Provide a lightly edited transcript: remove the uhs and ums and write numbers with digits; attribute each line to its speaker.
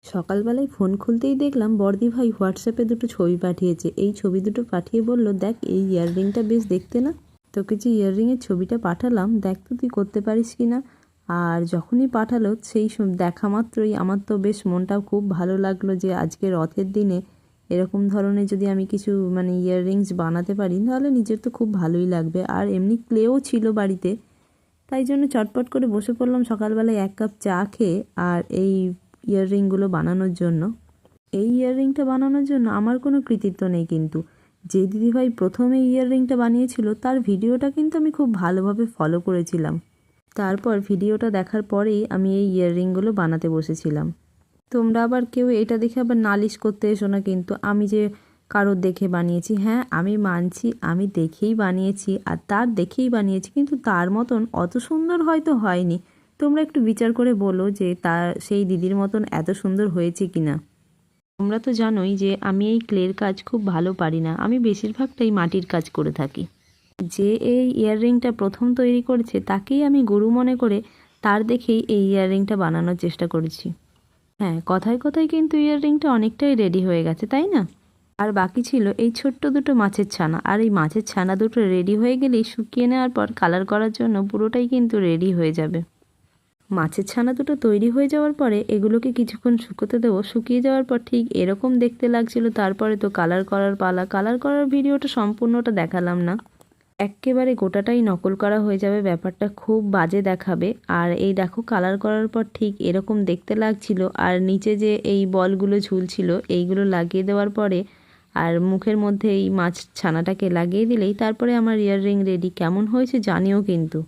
Speaker 1: সকালবেলায় ফোন খুলতেই দেখলাম বড়দি ভাই হোয়াটসঅ্যাপে দুটো ছবি পাঠিয়েছে। এই ছবি দুটো পাঠিয়ে বলল, দেখ এই ইয়াররিংটা বেশ দেখতে না? তোকে যে ইয়াররিংয়ের ছবিটা পাঠালাম, দেখ তো তুই করতে পারিস কি না। আর যখনই পাঠালো সেই দেখা মাত্রই আমার তো বেশ মনটাও খুব ভালো লাগলো যে আজকে রথের দিনে এরকম ধরনের যদি আমি কিছু ইয়াররিংস বানাতে পারি তাহলে নিজের তো খুব ভালোই লাগবে। আর এমনি ক্লেও ছিল বাড়িতে, তাই জন্য চটপট করে বসে পড়লাম সকালবেলায় এক কাপ চা খেয়ে আর এই ইয়াররিংগুলো বানানোর জন্য। এই ইয়াররিংটা বানানোর জন্য আমার কোনো কৃতিত্ব নেই, কিন্তু যে দিদিভাই প্রথমে ইয়াররিংটা বানিয়েছিল তার ভিডিওটা কিন্তু আমি খুব ভালোভাবে ফলো করেছিলাম। তারপর ভিডিওটা দেখার পরেই আমি এই ইয়াররিংগুলো বানাতে বসেছিলাম। তোমরা আবার কেউ এটা দেখে আবার নালিশ করতে এসো না কিন্তু আমি যে কারোর দেখে বানিয়েছি। হ্যাঁ, আমি মানছি আমি দেখেই বানিয়েছি আর তার দেখেই বানিয়েছি, কিন্তু তার মতন অত সুন্দর হয়তো হয়নি। তোমরা একটু বিচার করে বলো যে তার সেই দিদির মতন এত সুন্দর হয়েছে কি না। তোমরা তো জানোই যে আমি এই ক্লের কাজ খুব ভালো পারি না, আমি বেশিরভাগটাই মাটির কাজ করে থাকি। যে এই ইয়াররিংটা প্রথম তৈরি করেছে তাকেই আমি গুরু মনে করে তার দেখেই এই ইয়াররিংটা বানানোর চেষ্টা করেছি। হ্যাঁ, কথায় কথায় কিন্তু ইয়াররিংটা অনেকটাই রেডি হয়ে গেছে, তাই না? আর বাকি ছিল এই ছোট্ট দুটো মাছের ছানা, আর এই মাছের ছানা দুটো রেডি হয়ে গেলেই শুকিয়ে নেওয়ার পর কালার করার জন্য পুরোটাই কিন্তু রেডি হয়ে যাবে। মাছের ছানা দুটো তৈরি হয়ে যাওয়ার পরে এগুলোকে কিছুক্ষণ শুকোতে দেবো। শুকিয়ে যাওয়ার পর ঠিক এরকম দেখতে লাগছিল। তারপরে তো কালার করার পালা। কালার করার ভিডিওটা সম্পূর্ণটা দেখালাম না, এক্কেবারে গোটাটাই নকল করা হয়ে যাবে, ব্যাপারটা খুব বাজে দেখাবে। আর এই দেখো কালার করার পর ঠিক এরকম দেখতে লাগছিল। আর নিচে যে এই বলগুলো ঝুলছিল এইগুলো লাগিয়ে দেওয়ার পরে আর মুখের মধ্যে এই মাছ ছানাটাকে লাগিয়ে দিলেই তারপরে আমার ইয়াররিং রেডি। কেমন হয়েছে জানিও কিন্তু।